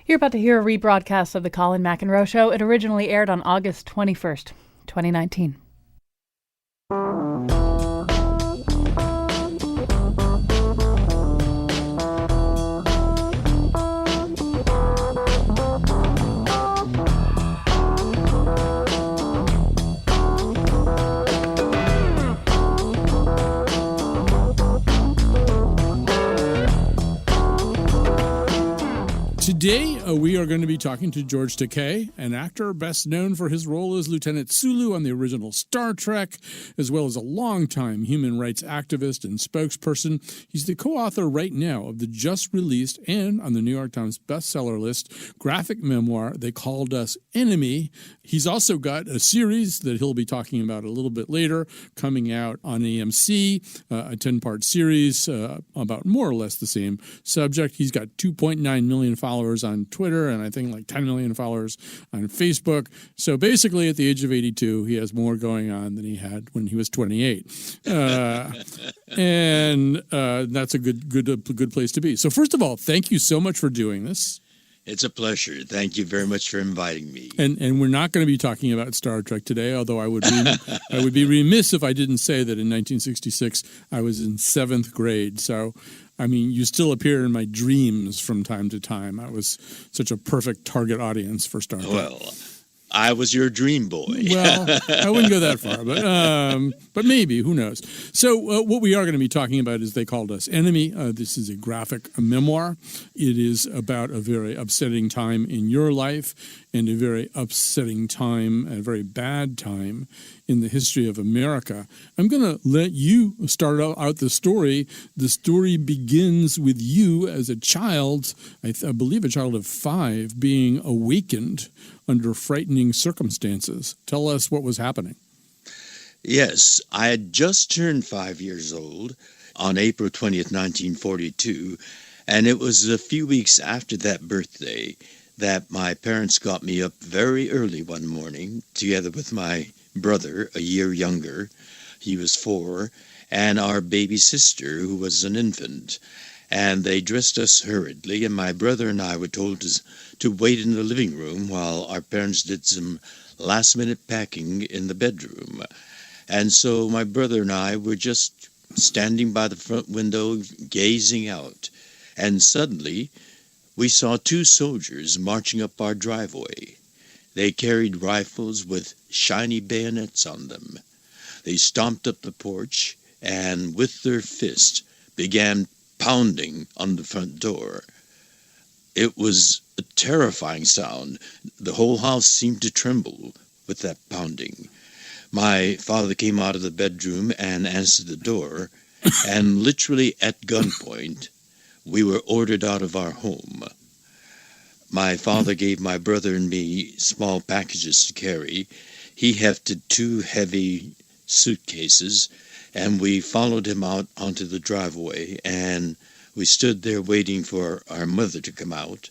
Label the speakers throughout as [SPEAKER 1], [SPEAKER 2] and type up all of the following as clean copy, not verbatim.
[SPEAKER 1] You're about to hear a rebroadcast of the Colin McEnroe Show. It originally aired on August 21st, 2019.
[SPEAKER 2] Today, we are going to be talking to George Takei, an actor best known for his role as Lieutenant Sulu on the original Star Trek, as well as a longtime human rights activist and spokesperson. He's the co-author right now of the just-released and on the New York Times bestseller list graphic memoir, They Called Us Enemy. He's also got a series that he'll be talking about a little bit later, coming out on AMC, a 10-part series about more or less the same subject. He's got 2.9 million followers on Twitter, and I think like 10 million followers on Facebook. So basically, at the age of 82, he has more going on than he had when he was 28. And that's a good place to be. So first of all, thank you so much for doing this.
[SPEAKER 3] It's a pleasure. Thank you very much for inviting me.
[SPEAKER 2] And we're not going to be talking about Star Trek today, although I would be remiss if I didn't say that in 1966 I was in 7th grade. So, I mean, you still appear in my dreams from time to time. I was such a perfect target audience for Star Trek.
[SPEAKER 3] Well, I was your dream boy.
[SPEAKER 2] Well, I wouldn't go that far, but maybe, who knows? So what we are going to be talking about is They Called Us Enemy. This is a graphic memoir. It is about a very upsetting time in your life and a very upsetting time, a very bad time in the history of America. I'm going to let you start out the story. The story begins with you as a child, I believe a child of 5, being awakened under frightening circumstances. Tell us what was happening.
[SPEAKER 3] Yes, I had just turned 5 years old on April 20th, 1942, and it was a few weeks after that birthday that my parents got me up very early one morning, together with my brother, a year younger, he was 4, and our baby sister, who was an infant. And they dressed us hurriedly, and my brother and I were told to wait in the living room while our parents did some last-minute packing in the bedroom. And so my brother and I were just standing by the front window, gazing out. And suddenly, we saw 2 soldiers marching up our driveway. They carried rifles with shiny bayonets on them. They stomped up the porch and, with their fists, began pounding on the front door. It was a terrifying sound. The whole house seemed to tremble with that pounding. My father came out of the bedroom and answered the door, and literally at gunpoint, we were ordered out of our home. My father gave my brother and me small packages to carry. He hefted 2 heavy suitcases, and we followed him out onto the driveway, and we stood there waiting for our mother to come out.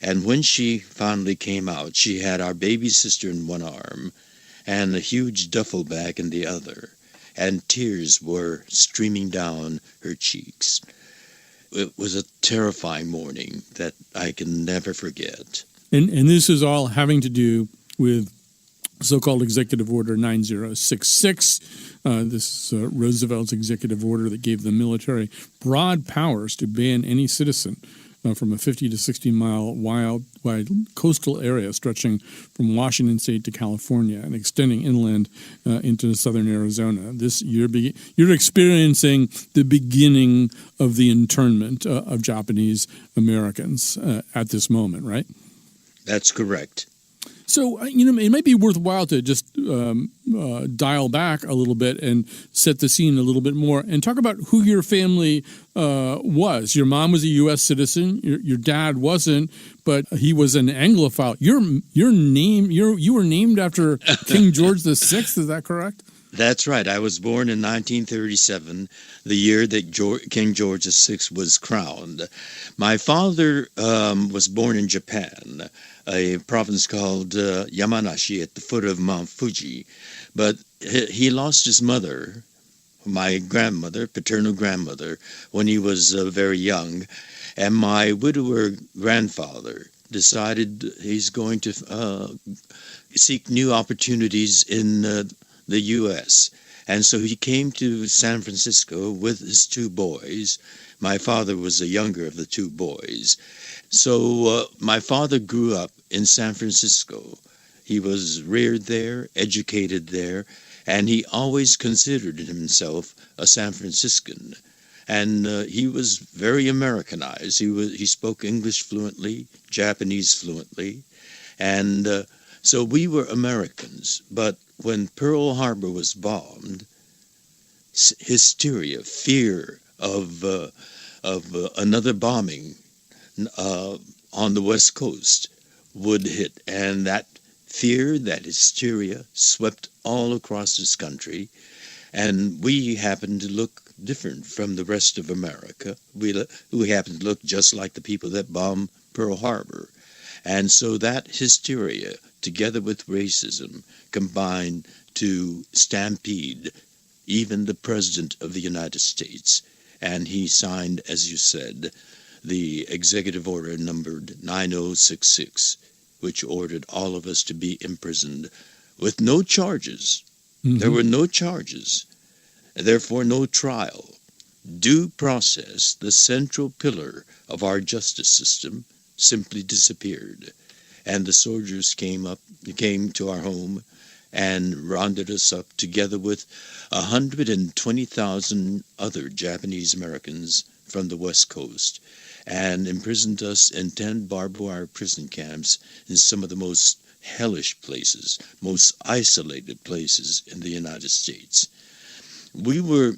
[SPEAKER 3] And when she finally came out, she had our baby sister in one arm and a huge duffel bag in the other, and tears were streaming down her cheeks. It was a terrifying morning that I can never forget.
[SPEAKER 2] And this is all having to do with so-called Executive Order 9066. This is Roosevelt's executive order that gave the military broad powers to ban any citizen from a 50 to 60-mile wide coastal area stretching from Washington State to California and extending inland into southern Arizona. You're experiencing the beginning of the internment of Japanese Americans at this moment, right?
[SPEAKER 3] That's correct.
[SPEAKER 2] So, it might be worthwhile to just dial back a little bit and set the scene a little bit more and talk about who your family was. Your mom was a U.S. citizen. Your dad wasn't, but he was an Anglophile. You were named after King George VI. Is that correct?
[SPEAKER 3] That's right. I was born in 1937, the year that King George VI was crowned. My father was born in Japan, a province called Yamanashi at the foot of Mount Fuji. But he lost his mother, my grandmother, paternal grandmother, when he was very young. And my widower grandfather decided he's going to seek new opportunities in the U.S. And so he came to San Francisco with his two boys. My father was the younger of the two boys. So my father grew up in San Francisco. He was reared there, educated there, and he always considered himself a San Franciscan. And he was very Americanized. He spoke English fluently, Japanese fluently, and so we were Americans. But when Pearl Harbor was bombed, hysteria, fear of another bombing on the West Coast would hit, and that fear, that hysteria, swept all across this country, and we happened to look different from the rest of America. We happened to look just like the people that bombed Pearl Harbor. And so that hysteria, together with racism, combined to stampede even the President of the United States. And he signed, as you said, the executive order numbered 9066, which ordered all of us to be imprisoned with no charges. Mm-hmm. There were no charges, therefore no trial. Due process, the central pillar of our justice system, simply disappeared. And the soldiers came to our home and rounded us up together with 120,000 other Japanese Americans from the West Coast and imprisoned us in 10 barbed wire prison camps in some of the most hellish places, most isolated places in the United States. We were,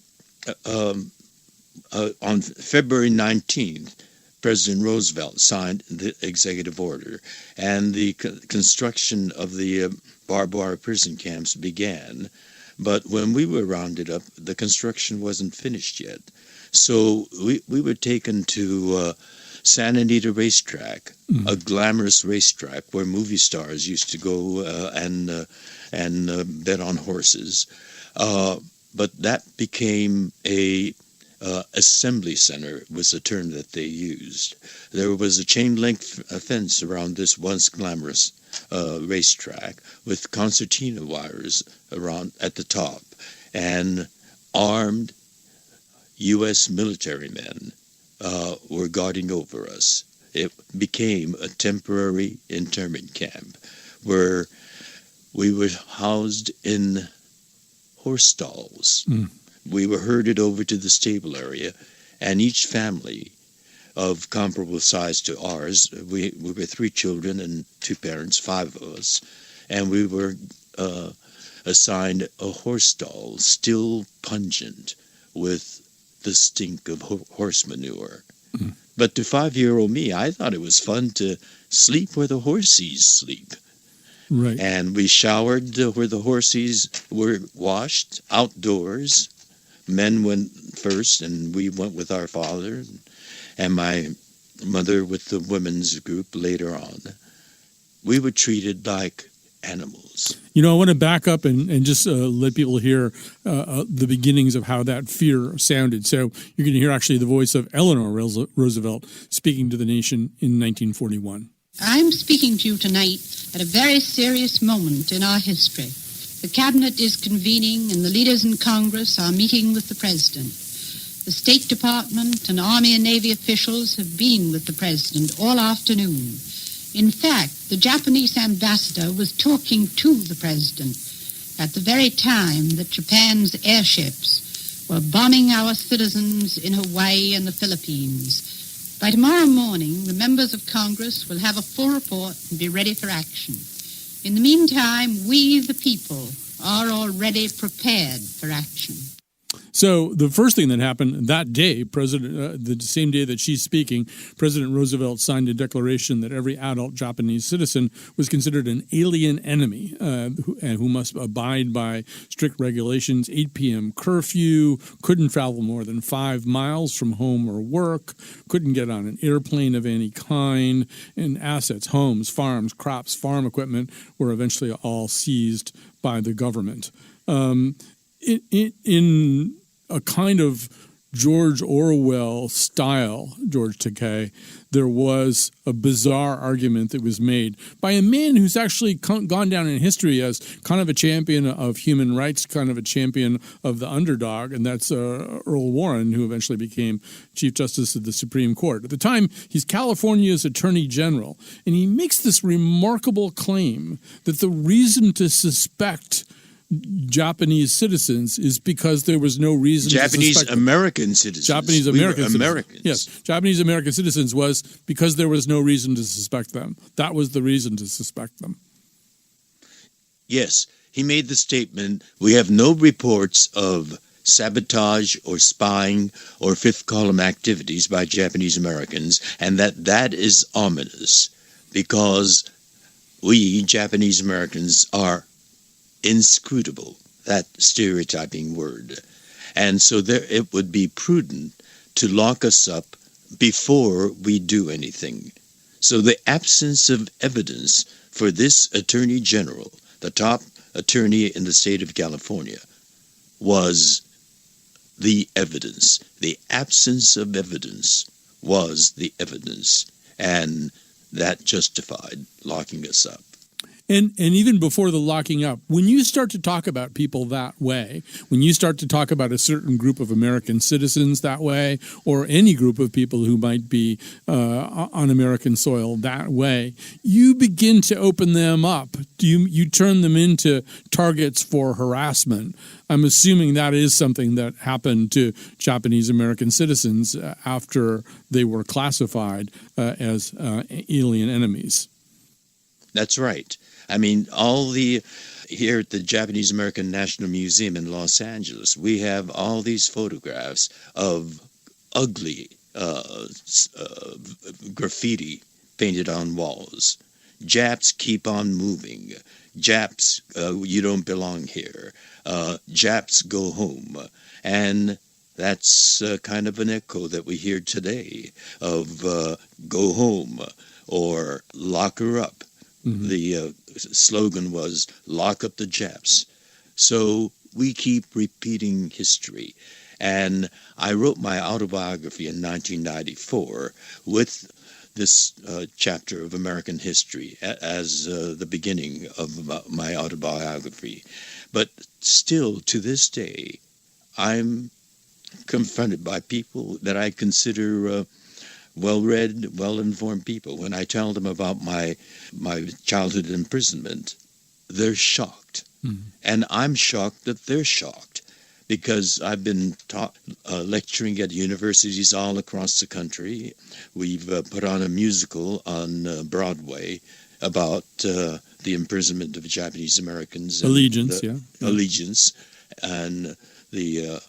[SPEAKER 3] on February 19th, President Roosevelt signed the executive order, and the construction of the barbed wire prison camps began. But when we were rounded up, the construction wasn't finished yet. So we were taken to Santa Anita Racetrack, a glamorous racetrack where movie stars used to go and bet on horses. But that became a assembly center, was the term that they used. There was a chain-link fence around this once glamorous racetrack with concertina wires around at the top, and armed U.S. military men were guarding over us. It became a temporary internment camp where we were housed in horse stalls. We were herded over to the stable area, and each family of comparable size to ours, we were 3 children and 2 parents, 5 of us, and we were assigned a horse stall, still pungent with the stink of horse manure. But to 5-year-old me, I thought it was fun to sleep where the horses sleep. Right. And we showered where the horses were washed, outdoors. Men went first, and we went with our father, and my mother with the women's group later on. We were treated like animals.
[SPEAKER 2] You know, I want to back up and just let people hear the beginnings of how that fear sounded. So you're going to hear actually the voice of Eleanor Roosevelt speaking to the nation in 1941.
[SPEAKER 4] I'm speaking to you tonight at a very serious moment in our history. The Cabinet is convening and the leaders in Congress are meeting with the President. The State Department and Army and Navy officials have been with the President all afternoon. In fact, the Japanese ambassador was talking to the President at the very time that Japan's airships were bombing our citizens in Hawaii and the Philippines. By tomorrow morning, the members of Congress will have a full report and be ready for action. In the meantime, we, the people, are already prepared for action.
[SPEAKER 2] So the first thing that happened that day, the same day that she's speaking, President Roosevelt signed a declaration that every adult Japanese citizen was considered an alien enemy who must abide by strict regulations, 8 p.m. curfew, couldn't travel more than 5 miles from home or work, couldn't get on an airplane of any kind, and assets, homes, farms, crops, farm equipment were eventually all seized by the government. In a kind of George Orwell style, George Takei, there was a bizarre argument that was made by a man who's actually gone down in history as kind of a champion of human rights, kind of a champion of the underdog, and that's Earl Warren, who eventually became Chief Justice of the Supreme Court. At the time, he's California's Attorney General, and he makes this remarkable claim that the reason to suspect Japanese citizens is because there was no reason
[SPEAKER 3] Japanese
[SPEAKER 2] to suspect
[SPEAKER 3] American citizens.
[SPEAKER 2] Japanese American citizens.
[SPEAKER 3] Americans.
[SPEAKER 2] Yes, Japanese American citizens was because there was no reason to suspect them. That was the reason to suspect them.
[SPEAKER 3] Yes, he made the statement, we have no reports of sabotage or spying or fifth column activities by Japanese Americans, and that is ominous because we, Japanese Americans, are inscrutable, that stereotyping word. And so it would be prudent to lock us up before we do anything. So the absence of evidence for this Attorney General, the top attorney in the state of California, was the evidence. The absence of evidence was the evidence, and that justified locking us up.
[SPEAKER 2] And even before the locking up, when you start to talk about people that way, when you start to talk about a certain group of American citizens that way, or any group of people who might be on American soil that way, you begin to open them up. You turn them into targets for harassment. I'm assuming that is something that happened to Japanese American citizens after they were classified as alien enemies.
[SPEAKER 3] That's right. I mean, here at the Japanese American National Museum in Los Angeles, we have all these photographs of ugly graffiti painted on walls. Japs keep on moving. Japs, you don't belong here. Japs go home. And that's kind of an echo that we hear today of go home or lock her up. Mm-hmm. The slogan was, lock up the Japs. So we keep repeating history. And I wrote my autobiography in 1994 with this chapter of American history as the beginning of my autobiography. But still, to this day, I'm confronted by people that I consider well-read, well-informed people. When I tell them about my childhood imprisonment, they're shocked. Mm-hmm. And I'm shocked that they're shocked because I've been lecturing at universities all across the country. We've put on a musical on Broadway about the imprisonment of Japanese Americans.
[SPEAKER 2] Allegiance,
[SPEAKER 3] Allegiance, and the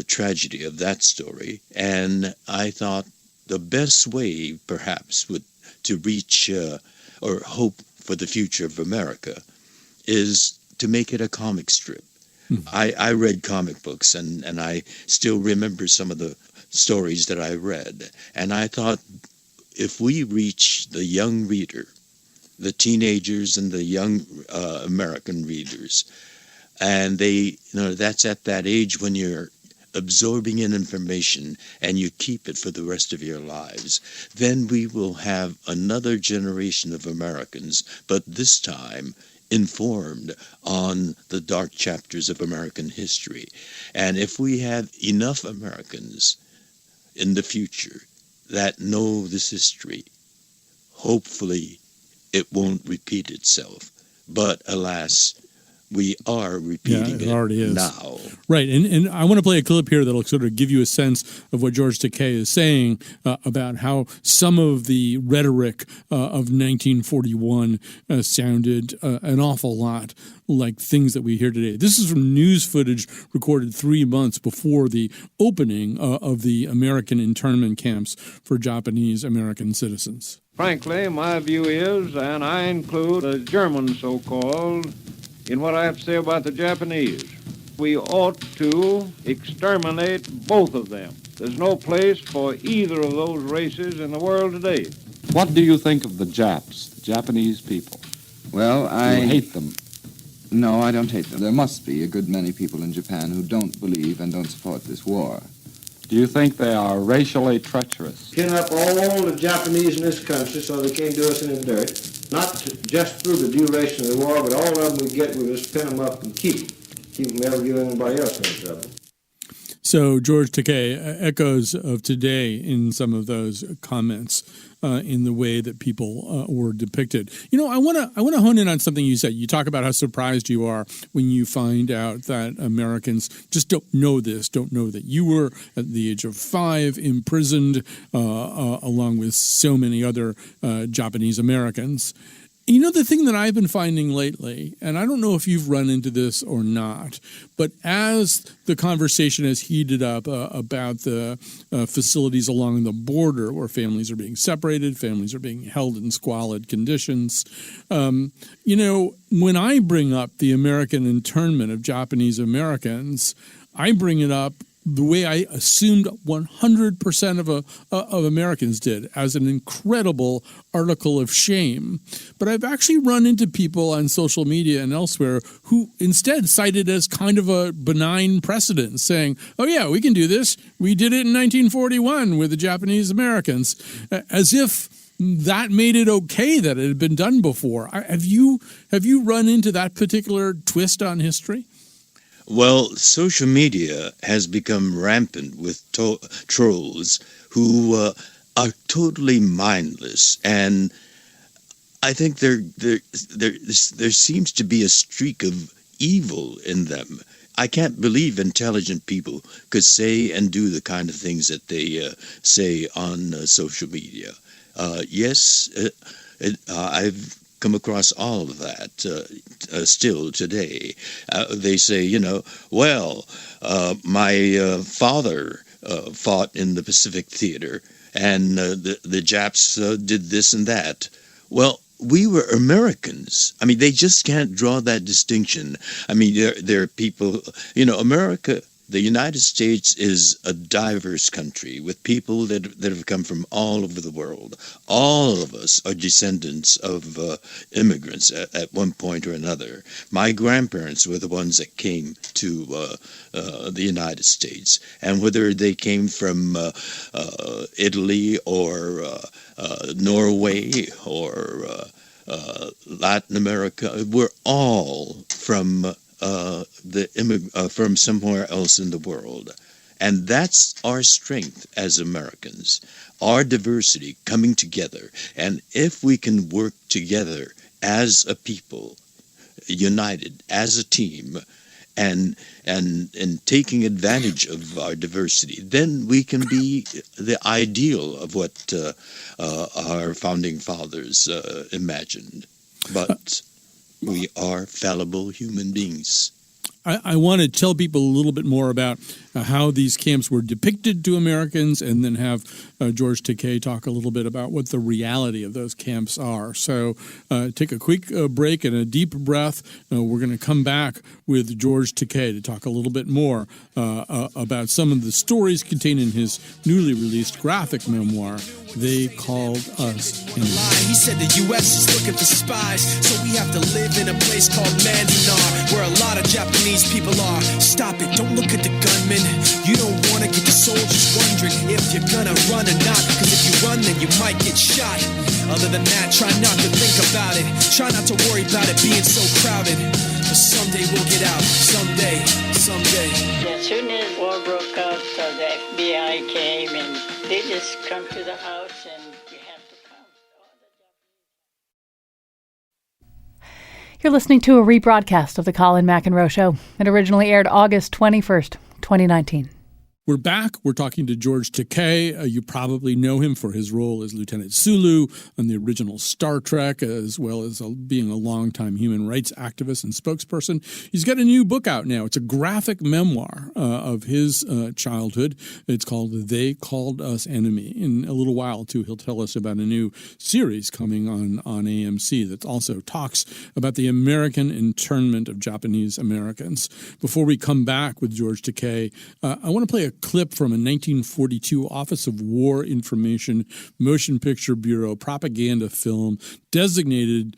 [SPEAKER 3] tragedy of that story. And I thought, the best way, perhaps, to reach or hope for the future of America is to make it a comic strip. Mm-hmm. I read comic books, and I still remember some of the stories that I read. And I thought, if we reach the young reader, the teenagers and the young American readers, and that's at that age when you're absorbing in information and you keep it for the rest of your lives, then we will have another generation of Americans, but this time informed on the dark chapters of American history. And if we have enough Americans in the future that know this history, hopefully it won't repeat itself. But alas, we are repeating it
[SPEAKER 2] already is
[SPEAKER 3] now.
[SPEAKER 2] Right, and I want to play a clip here that'll sort of give you a sense of what George Takei is saying about how some of the rhetoric of 1941 sounded an awful lot like things that we hear today. This is from news footage recorded 3 months before the opening of the American internment camps for Japanese American citizens.
[SPEAKER 5] Frankly, my view is, and I include the Germans so-called, in what I have to say about the Japanese. We ought to exterminate both of them. There's no place for either of those races in the world today.
[SPEAKER 6] What do you think of the Japs, the Japanese people?
[SPEAKER 7] Well,
[SPEAKER 6] Do you hate them?
[SPEAKER 7] No, I don't hate them. There must be a good many people in Japan who don't believe and don't support this war.
[SPEAKER 6] Do you think they are racially treacherous?
[SPEAKER 7] Pin up all the Japanese in this country so they can't do us any dirt. Not just through the duration of the war, but all of them we get, we just pin them up and keep them ever giving anybody else any trouble.
[SPEAKER 2] So George Takei, echoes of today in some of those comments in the way that people were depicted. You know, I want to hone in on something you said. You talk about how surprised you are when you find out that Americans just don't know that you were at the age of 5 imprisoned along with so many other Japanese Americans. You know, the thing that I've been finding lately, and I don't know if you've run into this or not, but as the conversation has heated up about the facilities along the border where families are being separated, families are being held in squalid conditions, you know, when I bring up the American internment of Japanese Americans, I bring it up the way I assumed 100% of Americans did, as an incredible article of shame. But I've actually run into people on social media and elsewhere who instead cite it as kind of a benign precedent, saying, oh yeah, we can do this. We did it in 1941 with the Japanese Americans, as if that made it okay that it had been done before. Have you run into that particular twist on history?
[SPEAKER 3] Well, social media has become rampant with trolls who are totally mindless, and I think there seems to be a streak of evil in them. I can't believe intelligent people could say and do the kind of things that they say on social media. Yes, I've come across all of that still today. They say, you know, well, my father fought in the Pacific Theater, and the Japs did this and that. Well, we were Americans. I mean, they just can't draw that distinction. I mean, there are people, you know, America, the United States is a diverse country with people that have come from all over the world. All of us are descendants of immigrants at one point or another. My grandparents were the ones that came to the United States. And whether they came from Italy or Norway or Latin America, we're all from from somewhere else in the world. And that's our strength as Americans, our diversity coming together. And if we can work together as a people, united as a team, and taking advantage of our diversity, then we can be the ideal of what our founding fathers imagined. But we are fallible human beings.
[SPEAKER 2] I want to tell people a little bit more about how these camps were depicted to Americans, and then have George Takei talk a little bit about what the reality of those camps are. So take a quick break and a deep breath. We're going to come back with George Takei to talk a little bit more about some of the stories contained in his newly released graphic memoir, They Called Us Enemies.
[SPEAKER 8] He said the U.S. is looking for spies, so we have to live in a place called Manzanar, where a lot of Japanese people are. Stop it, don't look at the gunmen. You don't want to get the soldiers wondering if you're gonna run or not, because if you run then you might get shot. Other than that, try not to think about it. Try not to worry about it being so crowded. But someday we'll get out. Someday.
[SPEAKER 9] As soon as war broke out, the FBI came and they just come to the house and you have to come.
[SPEAKER 1] You're listening to a rebroadcast of the Colin McEnroe Show. It originally aired August 21st, 2019.
[SPEAKER 2] We're back. We're talking to George Takei. You probably know him for his role as Lieutenant Sulu on the original Star Trek, as well as being a longtime human rights activist and spokesperson. He's got a new book out now. It's a graphic memoir of his childhood. It's called They Called Us Enemy. In a little while, too, he'll tell us about a new series coming on AMC that also talks about the American internment of Japanese Americans. Before we come back with George Takei, I want to play a clip from a 1942 Office of War Information Motion Picture Bureau propaganda film designed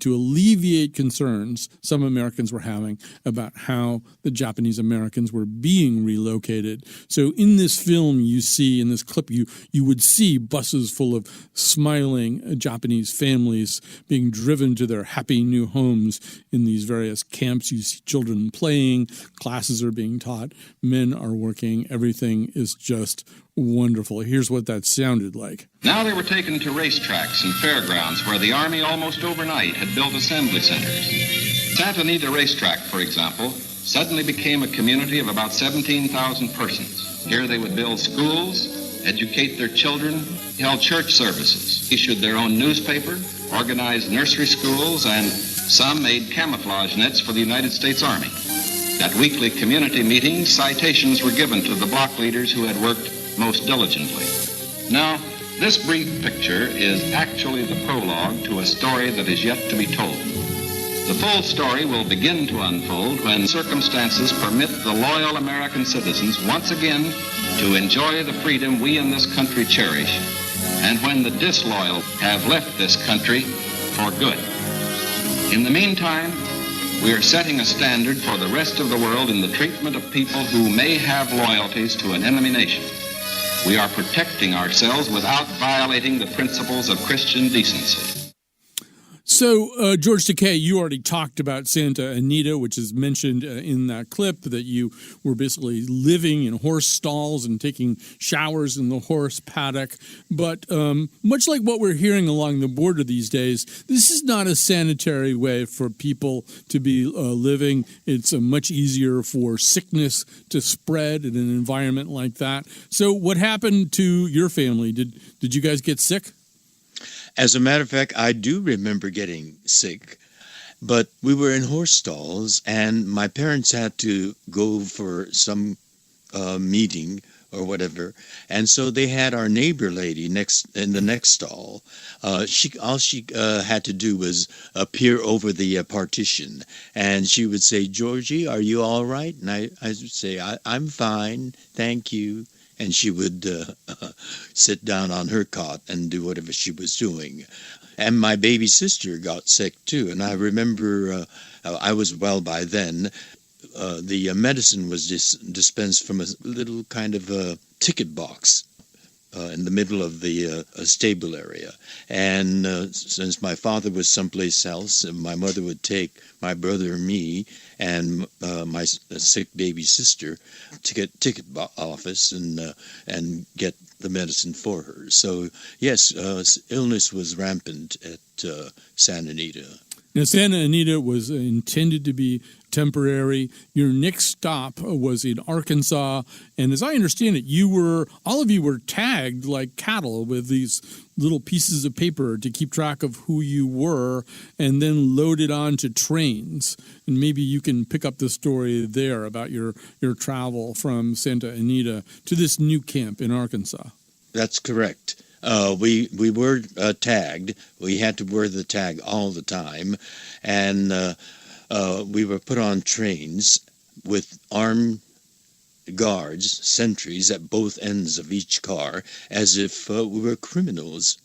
[SPEAKER 2] to alleviate concerns some Americans were having about how the Japanese Americans were being relocated. So in this film, you see, in this clip, you would see buses full of smiling Japanese families being driven to their happy new homes in these various camps. You see children playing, classes are being taught, men are working, everything is just wonderful. Here's what that sounded like.
[SPEAKER 10] Now they were taken to racetracks and fairgrounds where the Army almost overnight had built assembly centers. Santa Anita Racetrack, for example, suddenly became a community of about 17,000 persons. Here they would build schools, educate their children, held church services, issued their own newspaper, organized nursery schools, and some made camouflage nets for the United States Army. At weekly community meetings, citations were given to the block leaders who had worked most diligently. Now, this brief picture is actually the prologue to a story that is yet to be told. The full story will begin to unfold when circumstances permit the loyal American citizens once again to enjoy the freedom we in this country cherish, and when the disloyal have left this country for good. In the meantime, we are setting a standard for the rest of the world in the treatment of people who may have loyalties to an enemy nation. We are protecting ourselves without violating the principles of Christian decency.
[SPEAKER 2] So, George Takei, you already talked about Santa Anita, which is mentioned in that clip, that you were basically living in horse stalls and taking showers in the horse paddock. But much like what we're hearing along the border these days, this is not a sanitary way for people to be living. It's much easier for sickness to spread in an environment like that. So what happened to your family? Did you guys get sick?
[SPEAKER 3] As a matter of fact, I do remember getting sick, but we were in horse stalls, and my parents had to go for some meeting or whatever, and so they had our neighbor lady in the next stall. All she had to do was peer over the partition, and she would say, "Georgie, are you all right?" And I would say, "I'm fine, thank you." And she would sit down on her cot and do whatever she was doing. And my baby sister got sick, too. And I remember I was well by then. The medicine was dispensed from a little kind of a ticket box in the middle of the stable area. And since my father was someplace else, my mother would take my brother and me and my sick baby sister to get ticket office and get the medicine for her. So, yes, illness was rampant at Santa Anita.
[SPEAKER 2] Now, Santa Anita was intended to be temporary. Your next stop was in Arkansas, and as I understand it, all of you were tagged like cattle with these little pieces of paper to keep track of who you were, and then loaded onto trains. And maybe you can pick up the story there about your travel from Santa Anita to this new camp in Arkansas.
[SPEAKER 3] That's correct. We were tagged. We had to wear the tag all the time, and we were put on trains with armed guards, sentries at both ends of each car, as if we were criminals.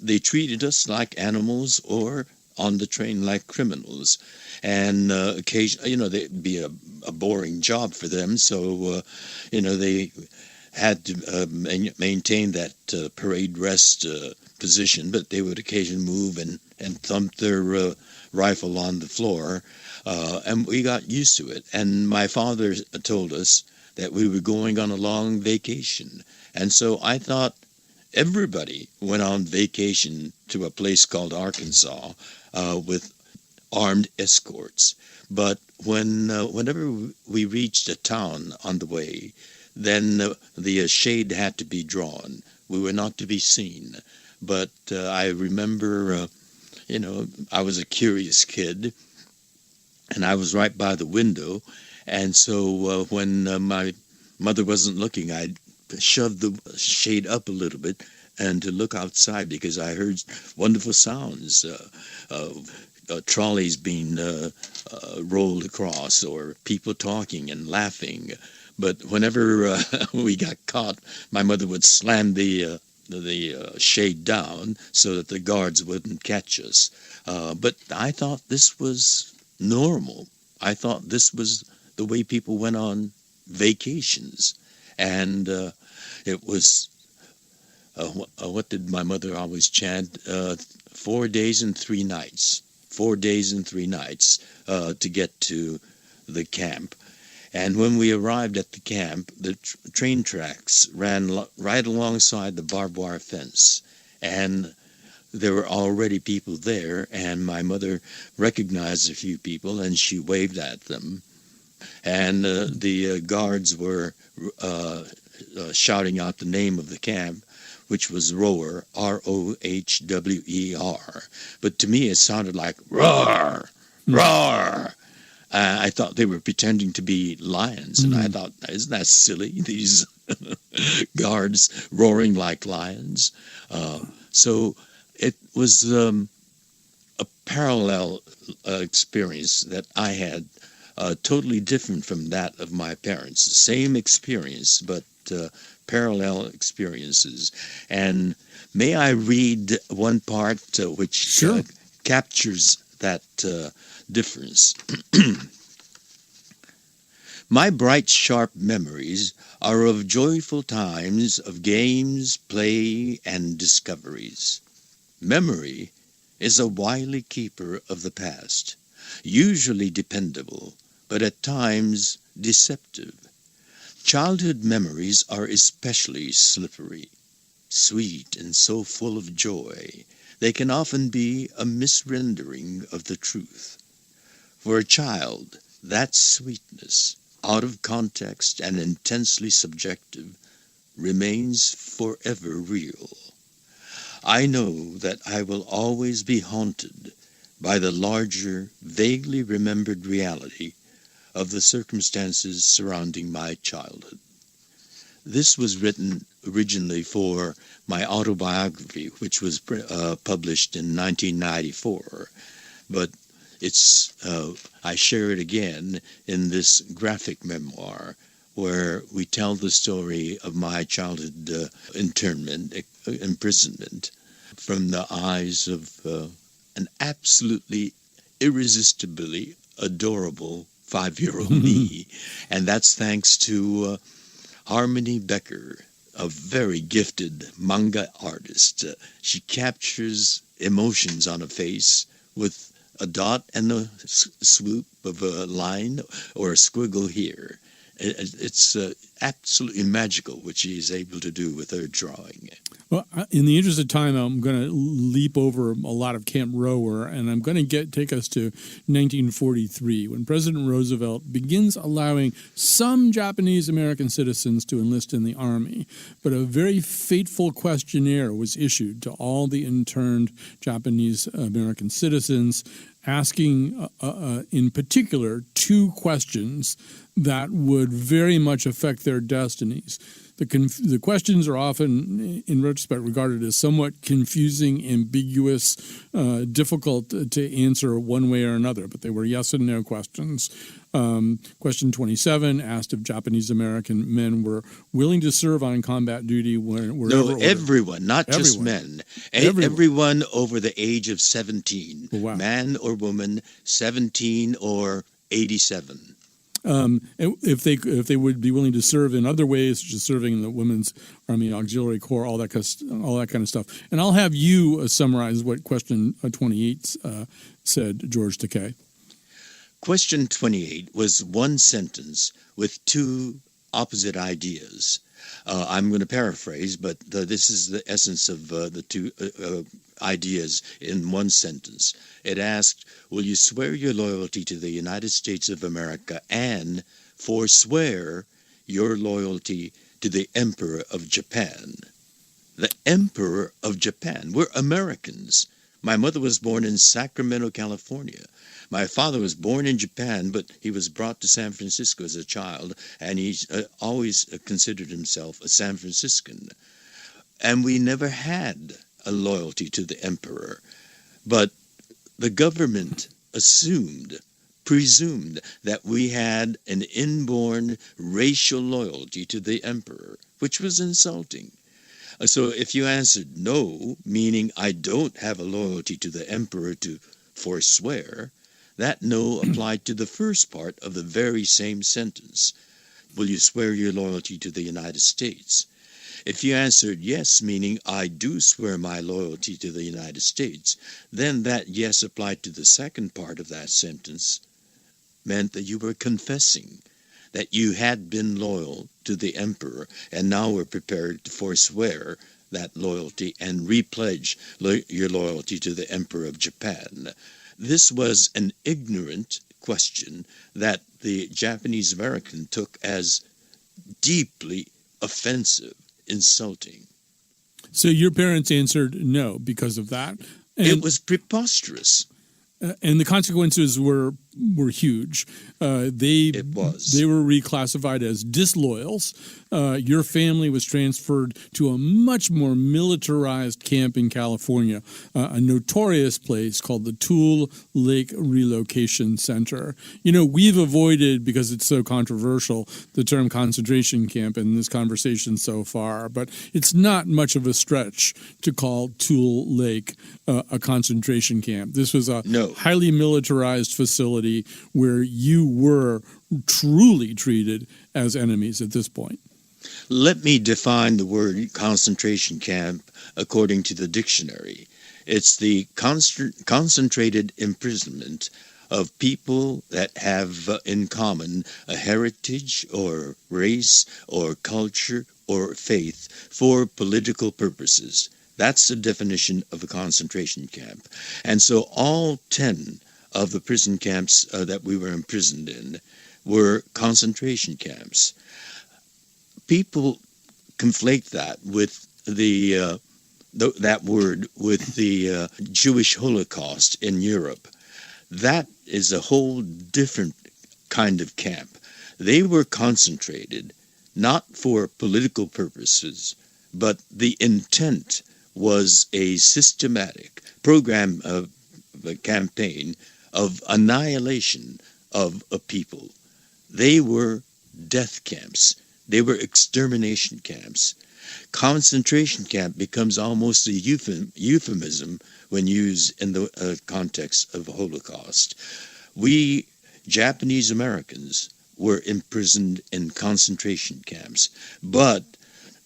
[SPEAKER 3] They treated us like animals, or on the train like criminals. And occasionally, it'd be a boring job for them, so they had to maintain that parade rest position, but they would occasionally move and thump their rifle on the floor, and we got used to it. And my father told us that we were going on a long vacation, and so I thought everybody went on vacation to a place called Arkansas with armed escorts. But whenever we reached a town on the way, then the shade had to be drawn. We were not to be seen. But I remember, I was a curious kid, and I was right by the window. And so when my mother wasn't looking, I'd shove the shade up a little bit and to look outside, because I heard wonderful sounds, trolleys being rolled across, or people talking and laughing. But whenever we got caught, my mother would slam the shade down so that the guards wouldn't catch us. But I thought this was normal. I thought this was the way people went on vacations. And it was, what did my mother always chant? 4 days and 3 nights. 4 days and 3 nights to get to the camp. And when we arrived at the camp, the train tracks ran right alongside the barbed wire fence. And there were already people there, and my mother recognized a few people, and she waved at them. And the guards were shouting out the name of the camp, which was Rower, R-O-H-W-E-R. But to me, it sounded like roar, roar. I thought they were pretending to be lions, and I thought, isn't that silly, these guards roaring like lions? So it was a parallel experience that I had, totally different from that of my parents. The same experience, but parallel experiences. And may I read one part which captures that difference? My bright, sharp memories are of joyful times of games, play, and discoveries. Memory is a wily keeper of the past, usually dependable, but at times deceptive. Childhood memories are especially slippery, sweet, and so full of joy, they can often be a misrendering of the truth. For a child, that sweetness, out of context and intensely subjective, remains forever real. I know that I will always be haunted by the larger, vaguely remembered reality of the circumstances surrounding my childhood. This was written originally for my autobiography, which was published in 1994, but I share it again in this graphic memoir where we tell the story of my childhood imprisonment from the eyes of an absolutely irresistibly adorable 5-year-old me. And that's thanks to Harmony Becker, a very gifted manga artist. She captures emotions on a face with a dot and a swoop of a line or a squiggle here. It's absolutely magical what she is able to do with her drawing.
[SPEAKER 2] Well, in the interest of time, I'm going to leap over a lot of Camp Rower, and I'm going to take us to 1943, when President Roosevelt begins allowing some Japanese American citizens to enlist in the Army. But a very fateful questionnaire was issued to all the interned Japanese American citizens, asking in particular 2 questions that would very much affect their destinies. The questions are often, in retrospect, regarded as somewhat confusing, ambiguous, difficult to answer one way or another, but they were yes and no questions. Question 27 asked if Japanese American men were willing to serve on combat duty wherever.
[SPEAKER 3] No, everyone, not just men. Everyone over the age of 17, man or woman, 17 or 87.
[SPEAKER 2] If they would be willing to serve in other ways, such as serving in the Women's Army Auxiliary Corps, all that kind of stuff. And I'll have you summarize what question 28 said, George Takei.
[SPEAKER 3] Question 28 was one sentence with 2 opposite ideas. I'm going to paraphrase, but this is the essence of the 2 ideas in one sentence. It asked, will you swear your loyalty to the United States of America and forswear your loyalty to the Emperor of Japan? The Emperor of Japan. We're Americans. My mother was born in Sacramento, California. My father was born in Japan, but he was brought to San Francisco as a child, and he's always considered himself a San Franciscan. And we never had a loyalty to the emperor. But the government assumed presumed that we had an inborn racial loyalty to the emperor, which was insulting. So if you answered no, meaning I don't have a loyalty to the emperor to forswear, that no applied to the first part of the very same sentence. Will you swear your loyalty to the United States? If you answered yes, meaning I do swear my loyalty to the United States, then that yes applied to the second part of that sentence meant that you were confessing that you had been loyal to the emperor and now were prepared to forswear that loyalty and repledge your loyalty to the emperor of Japan. This was an ignorant question that the Japanese American took as deeply offensive, insulting.
[SPEAKER 2] So your parents answered no because of that? And
[SPEAKER 3] it was preposterous.
[SPEAKER 2] And the consequences were huge. They were reclassified as disloyals. Your family was transferred to a much more militarized camp in California, a notorious place called the Tule Lake Relocation Center. You know, we've avoided, because it's so controversial, the term concentration camp in this conversation so far, but it's not much of a stretch to call Tule Lake a concentration camp. This was a highly militarized facility where you were truly treated as enemies at this point.
[SPEAKER 3] Let me define the word concentration camp according to the dictionary. It's the concentrated imprisonment of people that have in common a heritage or race or culture or faith for political purposes. That's the definition of a concentration camp. And so all 10 of the prison camps that we were imprisoned in were concentration camps. People conflate that with that word with the Jewish Holocaust in Europe. That is a whole different kind of camp. They were concentrated not for political purposes, but the intent was a systematic program of a campaign of annihilation of a people. They were death camps. They were extermination camps. Concentration camp becomes almost a euphemism when used in the context of Holocaust. We, Japanese Americans, were imprisoned in concentration camps, but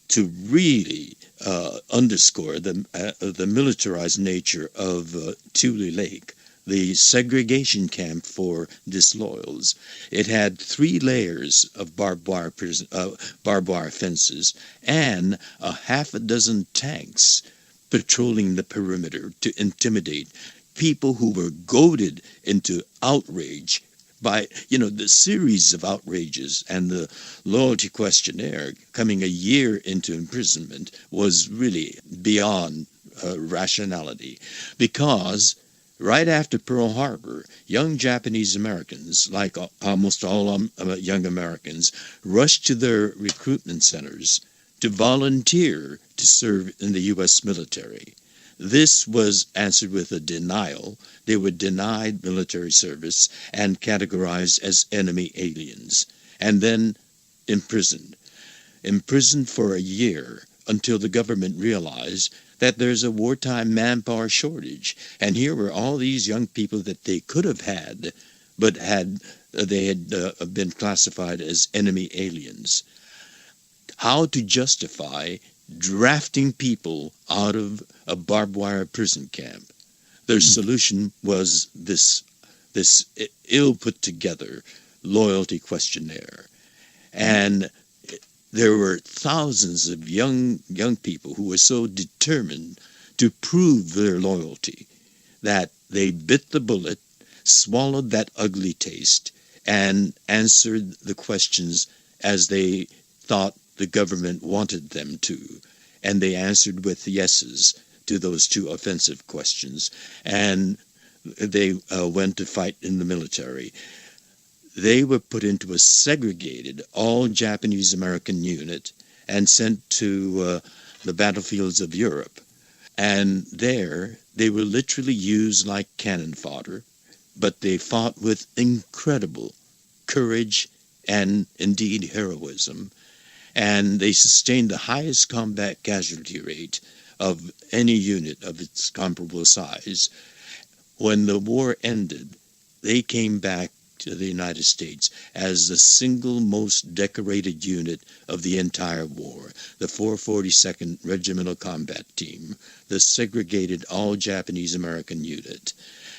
[SPEAKER 3] to really underscore the militarized nature of Tule Lake, the segregation camp for disloyals. It had 3 layers of barbed wire fences and a half a dozen tanks patrolling the perimeter to intimidate people who were goaded into outrage by, the series of outrages, and the loyalty questionnaire coming a year into imprisonment was really beyond rationality, because right after Pearl Harbor, young Japanese Americans, like almost all young Americans, rushed to their recruitment centers to volunteer to serve in the U.S. military. This was answered with a denial. They were denied military service and categorized as enemy aliens, and then imprisoned for a year until the government realized that there's a wartime manpower shortage. And here were all these young people that they could have had, but they had been classified as enemy aliens. How to justify drafting people out of a barbed wire prison camp? Their solution was this ill put together loyalty questionnaire. And there were thousands of young people who were so determined to prove their loyalty that they bit the bullet, swallowed that ugly taste, and answered the questions as they thought the government wanted them to. And they answered with yeses to those 2 offensive questions. And they went to fight in the military. They were put into a segregated all-Japanese American unit and sent to the battlefields of Europe. And there they were literally used like cannon fodder. but they fought with incredible courage and indeed heroism, and they sustained the highest combat casualty rate of any unit of its comparable size. When the war ended, they came back to the United States as the single most decorated unit of the entire war, the 442nd Regimental Combat Team, the segregated all-Japanese-American unit.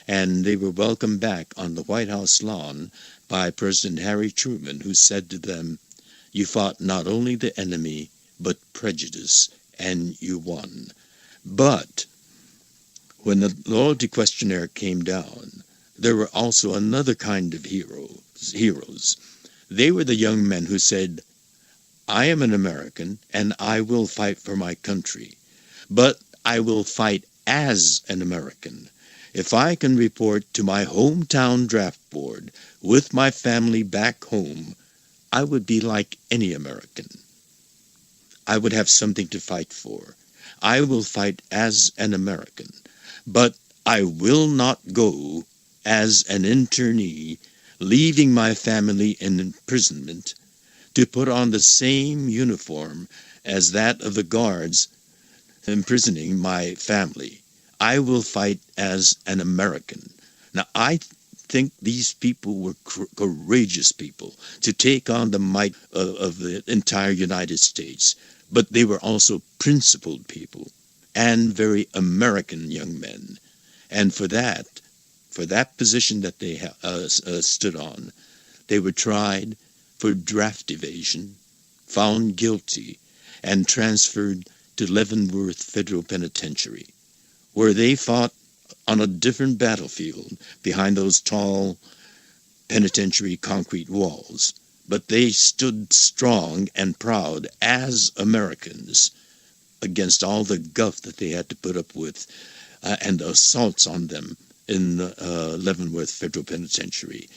[SPEAKER 3] And they were welcomed back on the White House lawn by President Harry Truman, who said to them, "You fought not only the enemy, but prejudice, and you won." But when the loyalty questionnaire came down, there were also another kind of heroes. They were the young men who said, "I am an American, and I will fight for my country, but I will fight as an American. If I can report to my hometown draft board with my family back home, I would be like any American. I would have something to fight for. I will fight as an American, but I will not go as an internee, leaving my family in imprisonment, to put on the same uniform as that of the guards imprisoning my family. I will fight as an American." Now, I think these people were courageous people to take on the might of the entire United States, but they were also principled people and very American young men. And for that position that they stood on, they were tried for draft evasion, found guilty, and transferred to Leavenworth Federal Penitentiary, where they fought on a different battlefield behind those tall penitentiary concrete walls. But they stood strong and proud as Americans against all the guff that they had to put up with and the assaults on them in Leavenworth Federal Penitentiary.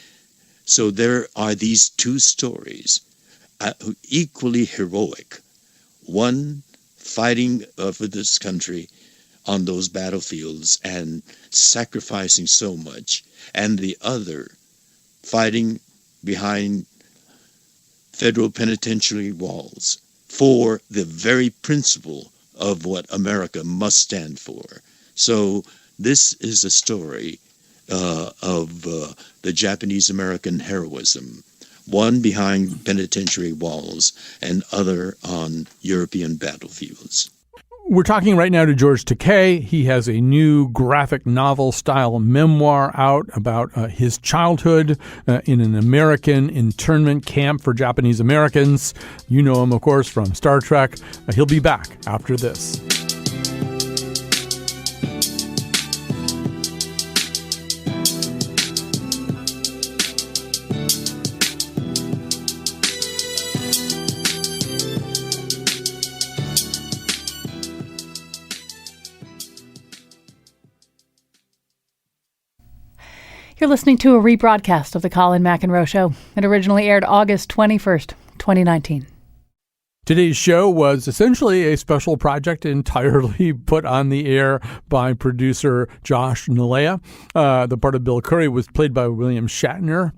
[SPEAKER 3] So there are these two stories, equally heroic. One fighting for this country on those battlefields and sacrificing so much, and the other fighting behind federal penitentiary walls for the very principle of what America must stand for. So this is a story of the Japanese-American heroism, one behind penitentiary walls and other on European battlefields.
[SPEAKER 11] We're talking right now to George Takei. He has a new graphic novel-style memoir out about his childhood in an American internment camp for Japanese Americans. You know him, of course, from Star Trek. He'll be back after this.
[SPEAKER 1] You're listening to a rebroadcast of The Colin McEnroe Show. It originally aired August 21st, 2019.
[SPEAKER 11] Today's show was essentially a special project entirely put on the air by producer Josh Nalea. The part of Bill Curry was played by William Shatner.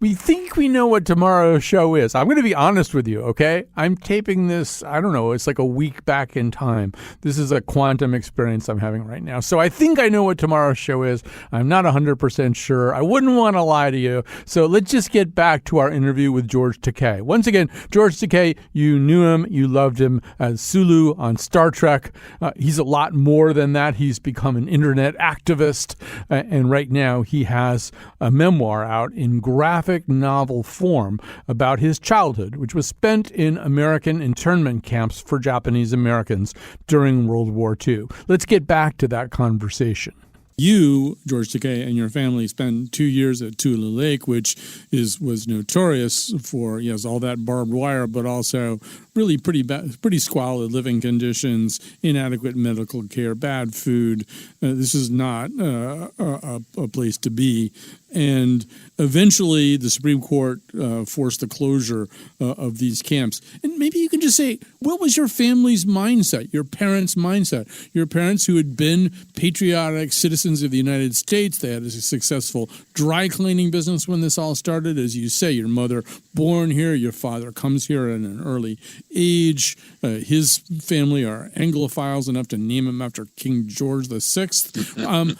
[SPEAKER 11] We think we know what tomorrow's show is. I'm going to be honest with you, okay? I'm taping this, I don't know, it's like a week back in time. This is a quantum experience I'm having right now. So I think I know what tomorrow's show is. I'm not 100% sure. I wouldn't want to lie to you. So let's just get back to our interview with George Takei. Once again, George Takei, you knew him, you loved him as Sulu on Star Trek. He's a lot more than that. He's become an internet activist. And right now he has a memoir out in graphic novel form about his childhood, which was spent in American internment camps for Japanese Americans during World War II. Let's get back to that conversation.
[SPEAKER 2] You, George Takei, and your family spent 2 years at Tule Lake, which was notorious for, yes, all that barbed wire, but also really pretty squalid living conditions, inadequate medical care, bad food. This is not a place to be. And eventually the Supreme Court forced the closure of these camps. And maybe you can just say, what was your family's mindset, your parents' mindset? Your parents who had been patriotic citizens of the United States, they had a successful dry cleaning business when this all started. As you say, your mother born here, your father comes here at an early age. His family are Anglophiles enough to name him after King George VI.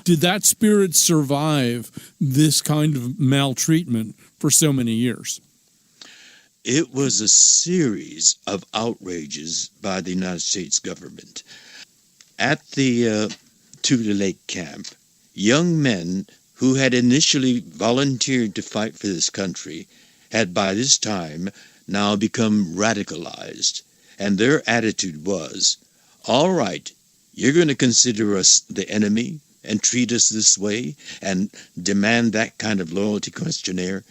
[SPEAKER 2] Did that spirit survive this kind of maltreatment for so many years?
[SPEAKER 3] It was a series of outrages by the United States government. At the Tule Lake camp, young men who had initially volunteered to fight for this country had by this time now become radicalized, and their attitude was, all right, you're going to consider us the enemy and treat us this way and demand that kind of loyalty questionnaire.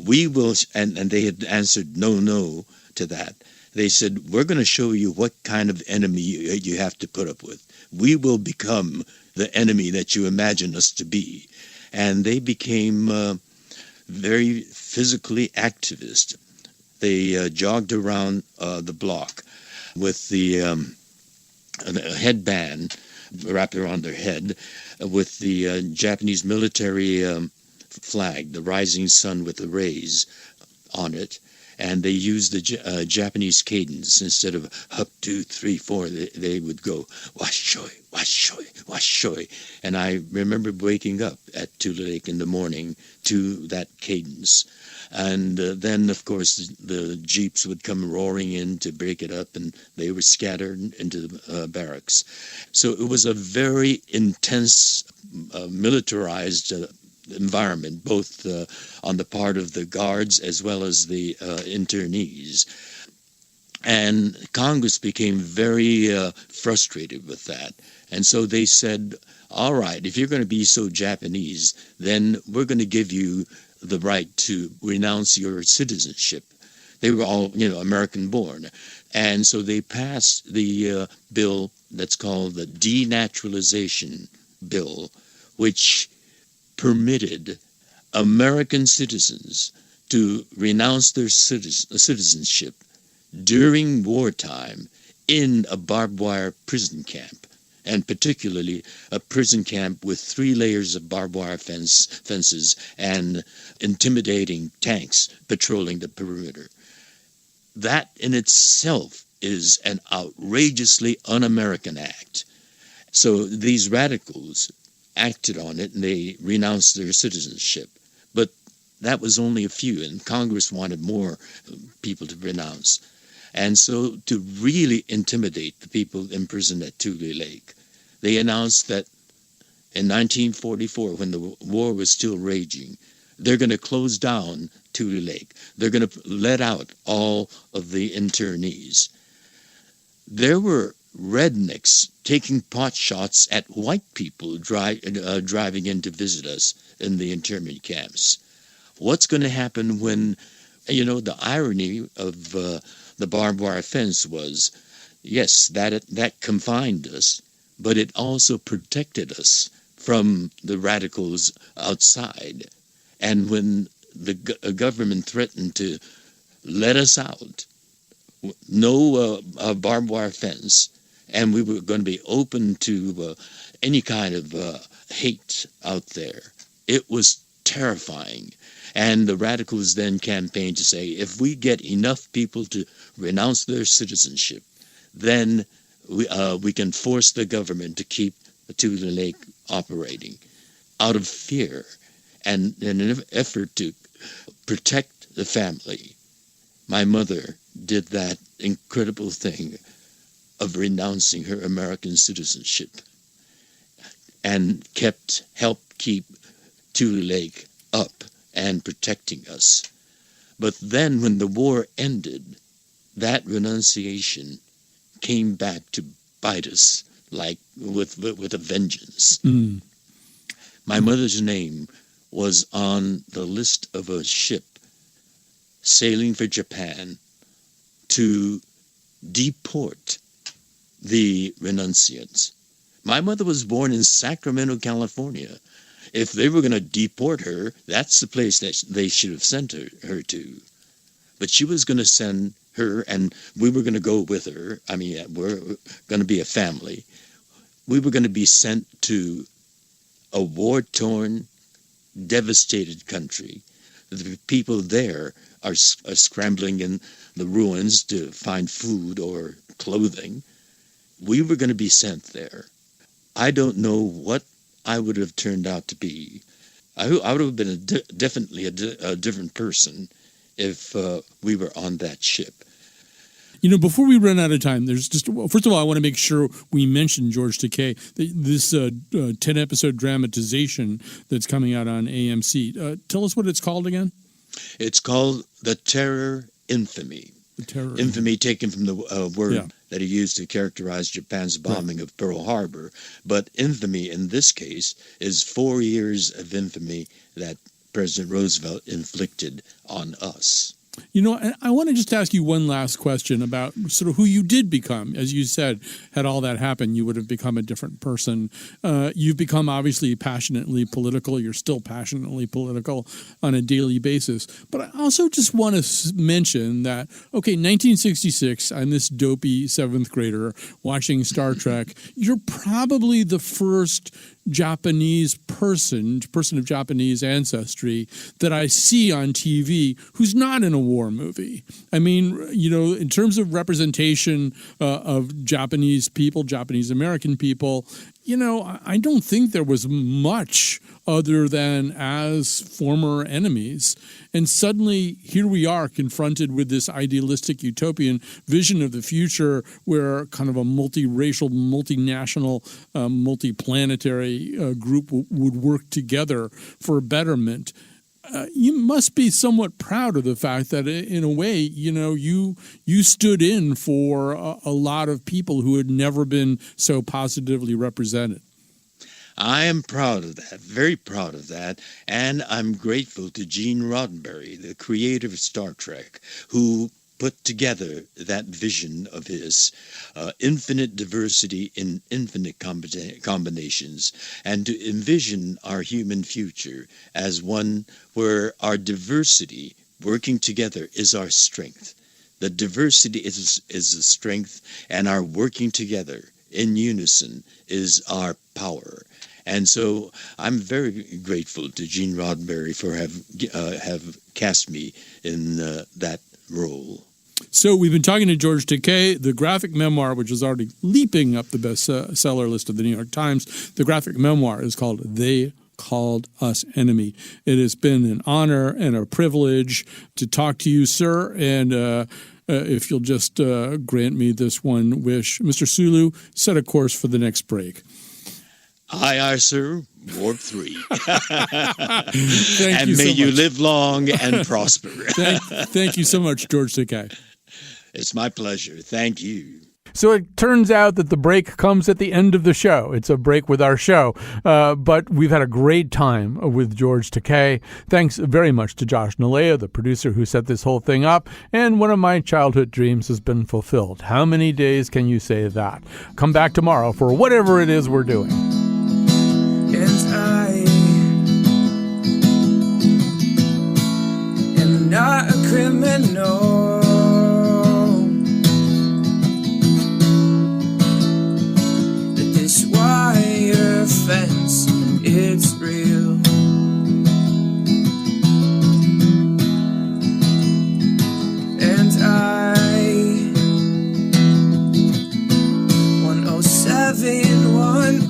[SPEAKER 3] We will, and they had answered no to that. They said, we're going to show you what kind of enemy you have to put up with. We will become the enemy that you imagine us to be. And they became very physically activist. They jogged around the block with the headband wrapped around their head with the Japanese military flag, the rising sun with the rays on it. And they used the Japanese cadence. Instead of up, 2, 3, 4, they would go washoi, washoi, washoi. And I remember waking up at Tule Lake in the morning to that cadence. And then, of course, the jeeps would come roaring in to break it up, and they were scattered into the barracks. So it was a very intense, militarized environment, both on the part of the guards as well as the internees. And Congress became very frustrated with that. And so they said, all right, if you're going to be so Japanese, then we're going to give you the right to renounce your citizenship. They were all, American born. And so they passed the bill that's called the Denaturalization Bill, which permitted American citizens to renounce their citizenship during wartime in a barbed wire prison camp, and particularly a prison camp with 3 layers of barbed wire fences and intimidating tanks patrolling the perimeter. That in itself is an outrageously un-American act. So these radicals acted on it and they renounced their citizenship. But that was only a few, and Congress wanted more people to renounce. And so to really intimidate the people imprisoned at Tule Lake, they announced that in 1944, when the war was still raging, they're going to close down Tule Lake. They're going to let out all of the internees. There were rednecks taking pot shots at white people driving in to visit us in the internment camps. What's going to happen when, the irony of the barbed wire fence was, yes, that confined us, but it also protected us from the radicals outside. And when the government threatened to let us out, no barbed wire fence, and we were going to be open to any kind of hate out there, it was terrifying. And the radicals then campaigned to say, if we get enough people to renounce their citizenship, then we can force the government to keep Tule Lake operating out of fear and in an effort to protect the family. My mother did that incredible thing of renouncing her American citizenship and helped keep Tule Lake up and protecting us. But then when the war ended, that renunciation came back to bite us like with a vengeance. Mm. My mother's name was on the list of a ship sailing for Japan to deport the renunciants. My mother was born in Sacramento, California. If they were going to deport her, that's the place that they should have sent her to. But she was going to send her, and we were going to go with her. I mean, we're going to be a family. We were going to be sent to a war-torn, devastated country. The people there are scrambling in the ruins to find food or clothing. We were going to be sent there. I don't know what I would have turned out to be. I would have been definitely a different person if we were on that ship.
[SPEAKER 2] You know, before we run out of time, there's just, first of all, I want to make sure we mention George Takei, this 10-episode dramatization that's coming out on AMC. Tell us what it's called again.
[SPEAKER 3] It's called The Terror Infamy. The Terror Infamy taken from the word that he used to characterize Japan's bombing of Pearl Harbor. But infamy in this case is 4 years of infamy that President Roosevelt inflicted on us.
[SPEAKER 2] You know, I want to just ask you one last question about sort of who you did become. As you said, had all that happened, you would have become a different person. You've become obviously passionately political. You're still passionately political on a daily basis. But I also just want to mention that, okay, 1966, I'm this dopey seventh grader watching Star Trek. You're probably the first Japanese person of Japanese ancestry that I see on TV who's not in a war movie. I mean, you know, in terms of representation of Japanese people, Japanese American people, you know, I don't think there was much other than as former enemies. And suddenly here we are confronted with this idealistic utopian vision of the future where kind of a multiracial, multinational, multiplanetary group would work together for betterment. You must be somewhat proud of the fact that in a way, you know, you stood in for a lot of people who had never been so positively represented.
[SPEAKER 3] I am proud of that, very proud of that, and I'm grateful to Gene Roddenberry, the creator of Star Trek, who put together that vision of his, infinite diversity in infinite combinations, and to envision our human future as one where our diversity working together is our strength. The diversity is the strength, and our working together in unison is our power. And so I'm very grateful to Gene Roddenberry for have cast me in that role.
[SPEAKER 2] So we've been talking to George Takei, the graphic memoir, which is already leaping up the bestseller list of the New York Times. The graphic memoir is called They Called Us Enemy. It has been an honor and a privilege to talk to you, sir. And if you'll just grant me this one wish, Mr. Sulu, set a course for the next break.
[SPEAKER 3] Aye, sir. Warp 3.
[SPEAKER 2] Thank
[SPEAKER 3] and
[SPEAKER 2] you
[SPEAKER 3] may
[SPEAKER 2] so
[SPEAKER 3] you
[SPEAKER 2] much.
[SPEAKER 3] live long and prosper.
[SPEAKER 2] Thank you so much, George Takei.
[SPEAKER 3] It's my pleasure. Thank you.
[SPEAKER 11] So it turns out that the break comes at the end of the show. It's a break with our show. But we've had a great time with George Takei. Thanks very much to Josh Nalea, the producer who set this whole thing up. And one of my childhood dreams has been fulfilled. How many days can you say that? Come back tomorrow for whatever it is we're doing.
[SPEAKER 12] And I am not a criminal. But this wire fence, it's real. And I 10710.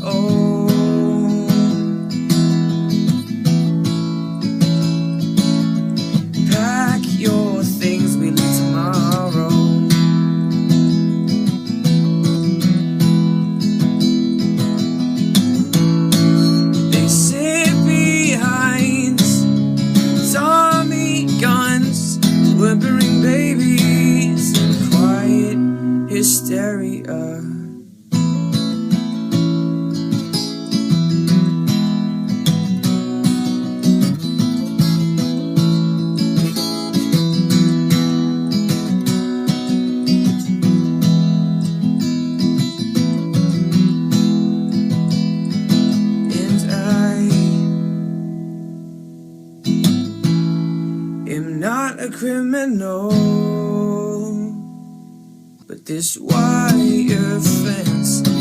[SPEAKER 12] Your things we leave tomorrow. They say not a criminal, but this wire fence